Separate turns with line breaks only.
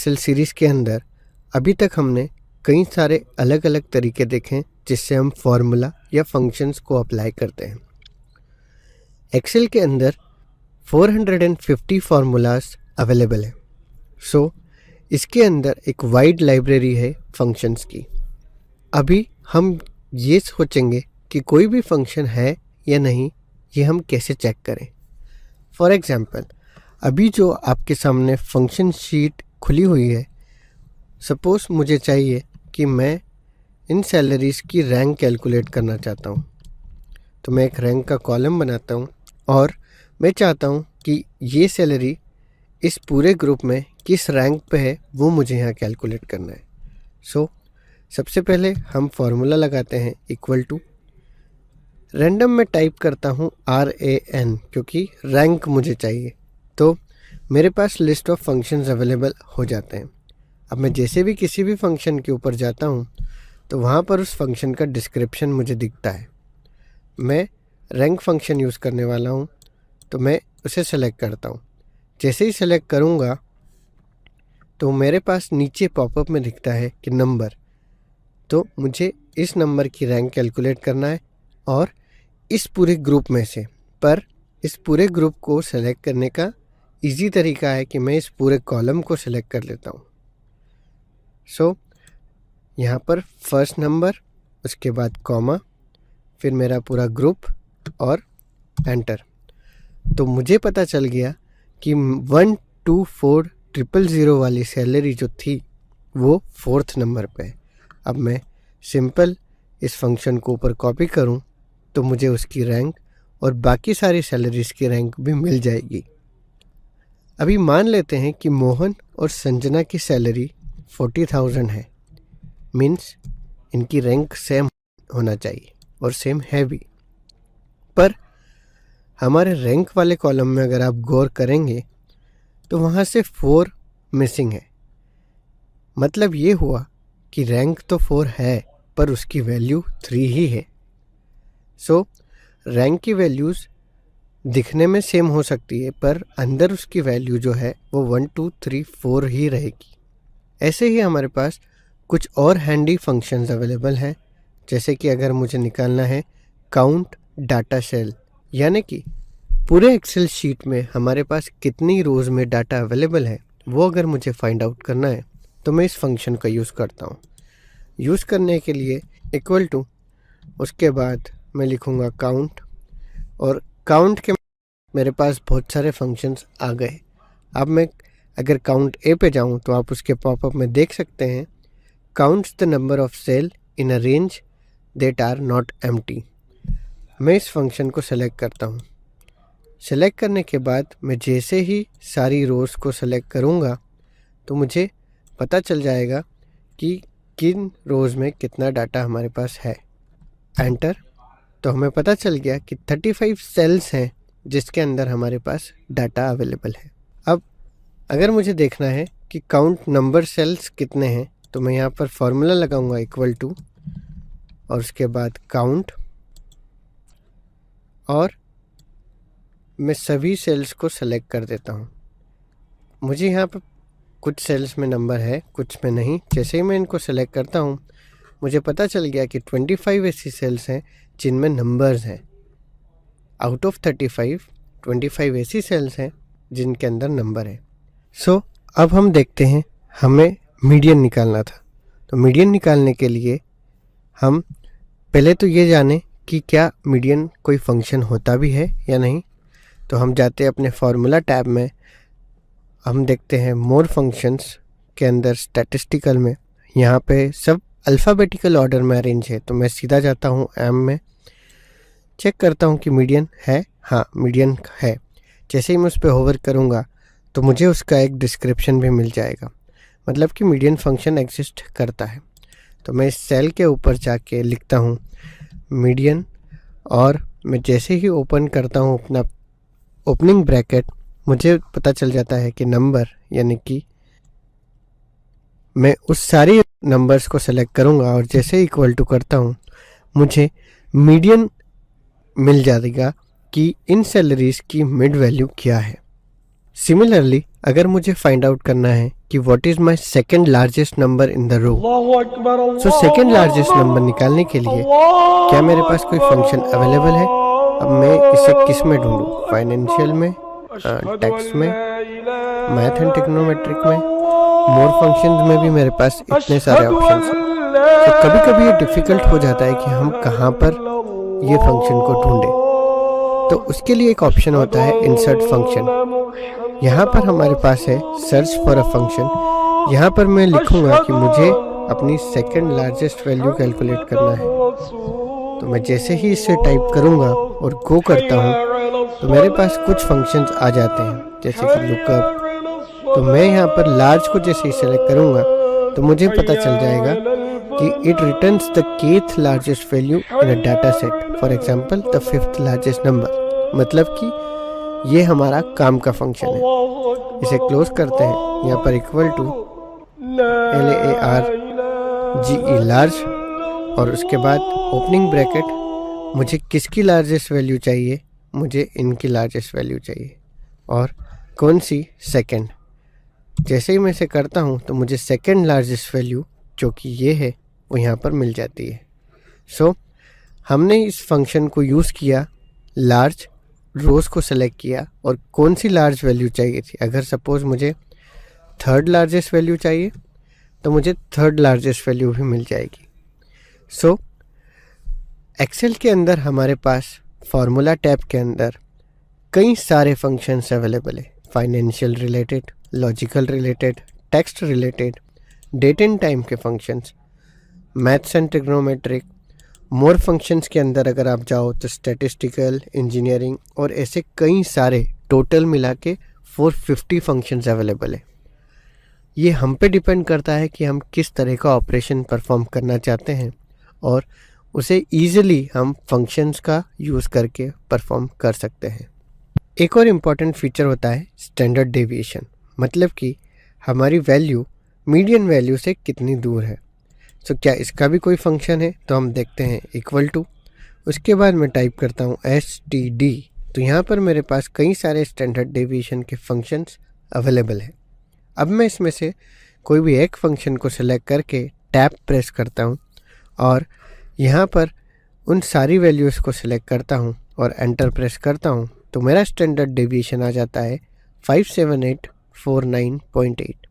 Excel series के अंदर अभी तक हमने कई सारे अलग अलग तरीके देखे हैं जिससे हम फॉर्मूला या फंक्शंस को अप्लाई करते हैं। एक्सेल के अंदर 450 फार्मूलाज अवेलेबल है। सो इसके अंदर एक वाइड लाइब्रेरी है फंक्शंस की। अभी हम ये सोचेंगे कि कोई भी फंक्शन है या नहीं, ये हम कैसे चेक करें। फॉर एग्ज़ाम्पल, अभी जो आपके सामने फंक्शन शीट खुली हुई है, सपोज़ मुझे चाहिए कि मैं इन सैलरीज़ की रैंक कैलकुलेट करना चाहता हूँ। तो मैं एक रैंक का कॉलम बनाता हूँ और मैं चाहता हूँ कि ये सैलरी इस पूरे ग्रुप में किस रैंक पे है वो मुझे यहाँ कैलकुलेट करना है। सो सबसे पहले हम फॉर्मूला लगाते हैं इक्वल टू, रैंडम में टाइप करता हूँ RAN क्योंकि रैंक मुझे चाहिए। तो मेरे पास लिस्ट ऑफ फंक्शंस अवेलेबल हो जाते हैं। अब मैं जैसे भी किसी भी फंक्शन के ऊपर जाता हूँ तो वहाँ पर उस फंक्शन का डिस्क्रिप्शन मुझे दिखता है। मैं रैंक फंक्शन यूज़ करने वाला हूँ तो मैं उसे सेलेक्ट करता हूँ। जैसे ही सेलेक्ट करूँगा तो मेरे पास नीचे पॉपअप में दिखता है कि नंबर। तो मुझे इस नंबर की रैंक कैलकुलेट करना है और इस पूरे ग्रुप में से। पर इस पूरे ग्रुप को सेलेक्ट करने का इजी तरीका है कि मैं इस पूरे कॉलम को सेलेक्ट कर लेता हूँ। सो यहाँ पर फर्स्ट नंबर, उसके बाद कॉमा, फिर मेरा पूरा ग्रुप और एंटर। तो मुझे पता चल गया कि 12400 वाली सैलरी जो थी वो 4th नंबर पे है। अब मैं सिंपल इस फंक्शन को ऊपर कॉपी करूं तो मुझे उसकी रैंक और बाकी सारी सैलरीज़ की रैंक भी मिल जाएगी। अभी मान लेते हैं कि मोहन और संजना की सैलरी 40,000 है। मीन्स इनकी रैंक सेम होना चाहिए और सेम है भी। पर हमारे रैंक वाले कॉलम में अगर आप गौर करेंगे तो वहाँ से 4 मिसिंग है। मतलब ये हुआ कि रैंक तो 4 है पर उसकी वैल्यू 3 ही है। सो रैंक की वैल्यूज़ दिखने में सेम हो सकती है पर अंदर उसकी वैल्यू जो है वो 1 2 3 4 ही रहेगी। ऐसे ही हमारे पास कुछ और हैंडी फंक्शंस अवेलेबल हैं। जैसे कि अगर मुझे निकालना है काउंट डाटा सेल, यानी कि पूरे एक्सेल शीट में हमारे पास कितनी रोज़ में डाटा अवेलेबल है वो अगर मुझे फाइंड आउट करना है तो मैं इस फंक्शन का यूज़ करता हूँ। यूज़ करने के लिए इक्वल टू, उसके बाद मैं लिखूँगा काउंट, और काउंट के मेरे पास बहुत सारे फंक्शंस आ गए। अब मैं अगर काउंट ए पे जाऊँ तो आप उसके पॉपअप में देख सकते हैं counts the number of cell in a range that are not empty. मैं इस फंक्शन को सेलेक्ट करता हूँ। सेलेक्ट करने के बाद मैं जैसे ही सारी रोज़ को सेलेक्ट करूँगा तो मुझे पता चल जाएगा कि किन रोज़ में कितना डाटा हमारे पास है। एंटर। तो हमें पता चल गया कि 35 सेल्स हैं जिसके अंदर हमारे पास डाटा अवेलेबल है। अब अगर मुझे देखना है कि काउंट नंबर सेल्स कितने हैं तो मैं यहाँ पर फॉर्मूला लगाऊंगा इक्वल टू, और उसके बाद काउंट, और मैं सभी सेल्स को सेलेक्ट कर देता हूँ। मुझे यहाँ पर कुछ सेल्स में नंबर है, कुछ में नहीं। जैसे ही मैं इनको सेलेक्ट करता हूँ मुझे पता चल गया कि 25 ऐसी सेल्स हैं जिनमें नंबर्स हैं। आउट ऑफ 35, 25 ऐसी सेल्स हैं जिनके अंदर नंबर है। सो अब हम देखते हैं, हमें मीडियन निकालना था। तो मीडियन निकालने के लिए हम पहले तो ये जाने कि क्या मीडियन कोई फंक्शन होता भी है या नहीं। तो हम जाते हैं अपने फार्मूला टैब में, हम देखते हैं मोर फंक्शंस के अंदर स्टैटिस्टिकल में, यहाँ पे सब अल्फ़ाबेटिकल ऑर्डर में अरेंज है। तो मैं सीधा जाता हूँ एम में, चेक करता हूँ कि मीडियन है। हाँ, मीडियन है। जैसे ही मैं उस पर होवर करूँगा तो मुझे उसका एक डिस्क्रिप्शन भी मिल जाएगा, मतलब कि मीडियन फंक्शन एग्जिस्ट करता है। तो मैं इस सेल के ऊपर जाके लिखता हूँ मीडियन, और मैं जैसे ही ओपन करता हूँ अपना ओपनिंग ब्रैकेट, मुझे पता चल जाता है कि नंबर, यानी कि मैं उस सारी नंबर्स को सेलेक्ट करूँगा और जैसे ही इक्वल टू करता हूँ मुझे मीडियन मिल जाएगा कि इन सैलरीज़ की मिड वैल्यू क्या है। सिमिलरली अगर मुझे फाइंड आउट करना है कि what is my second largest number in the row, so second largest number निकालने के लिए क्या मेरे पास कोई फंक्शन अवेलेबल है? अब मैं इसे किस में ढूंढूं? फाइनेंशियल में, टेक्स्ट में, मैथ एंड ट्रिग्नोमेट्रिक में, मोर फंक्शंस में भी मेरे पास इतने सारे ऑप्शंस हैं। तो कभी कभी ये डिफ़िकल्ट हो जाता है कि हम कहाँ पर ये फंक्शन को ढूंढें। तो उसके लिए एक ऑप्शन होता है इंसर्ट फंक्शन। यहाँ पर हमारे पास है सर्च फॉर अ फंक्शन। यहाँ पर मैं लिखूँगा कि मुझे अपनी सेकंड लार्जेस्ट वैल्यू कैलकुलेट करना है। तो मैं जैसे ही इसे टाइप करूँगा और गो करता हूँ तो मेरे पास कुछ फंक्शंस आ जाते हैं, जैसे कि लुकअप। तो मैं यहाँ पर लार्ज को जैसे ही सेलेक्ट करूँगा तो मुझे पता चल जाएगा कि it returns the kth largest value in a data set, for example the 5th largest number. मतलब कि ये हमारा काम का फंक्शन है। इसे क्लोज करते हैं। यहाँ पर इक्वल टू LARGE लार्ज, और उसके बाद ओपनिंग ब्रैकेट। मुझे किसकी लार्जेस्ट वैल्यू चाहिए? मुझे इनकी लार्जेस्ट वैल्यू चाहिए। और कौन सी? सेकंड। जैसे ही मैं इसे करता हूँ तो मुझे सेकंड लार्जेस्ट वैल्यू जो कि ये है वो यहाँ पर मिल जाती है। सो हमने इस फंक्शन को यूज़ किया, लार्ज रोज़ को सेलेक्ट किया और कौन सी लार्ज वैल्यू चाहिए थी। अगर सपोज़ मुझे थर्ड लार्जेस्ट वैल्यू चाहिए तो मुझे थर्ड लार्जेस्ट वैल्यू भी मिल जाएगी। सो एक्सेल के अंदर हमारे पास फार्मूला टैब के अंदर कई सारे फंक्शंस अवेलेबल है। Financial related, logical related, text related, date and time के functions, maths and trigonometric. More functions के अंदर अगर आप जाओ तो स्टैटिस्टिकल, इंजीनियरिंग और ऐसे कई सारे, टोटल मिला के 450 फंक्शंस अवेलेबल है। ये हम पे डिपेंड करता है कि हम किस तरह का ऑपरेशन परफॉर्म करना चाहते हैं और उसे ईजिली हम फंक्शंस का यूज़ करके परफॉर्म कर सकते हैं। एक और इम्पॉर्टेंट फीचर होता है स्टैंडर्ड डेविएशन, मतलब कि हमारी वैल्यू मीडियन वैल्यू से कितनी दूर है। सो क्या इसका भी कोई फंक्शन है? तो हम देखते हैं इक्वल टू, उसके बाद मैं टाइप करता हूँ STD। तो यहाँ पर मेरे पास कई सारे स्टैंडर्ड डेविएशन के फंक्शंस अवेलेबल हैं। अब मैं इसमें से कोई भी एक फंक्शन को सिलेक्ट करके टैब प्रेस करता हूँ और यहाँ पर उन सारी वैल्यूज़ को सिलेक्ट करता हूँ और एंटर प्रेस करता हूँ तो मेरा स्टैंडर्ड डेविएशन आ जाता है 57849.8।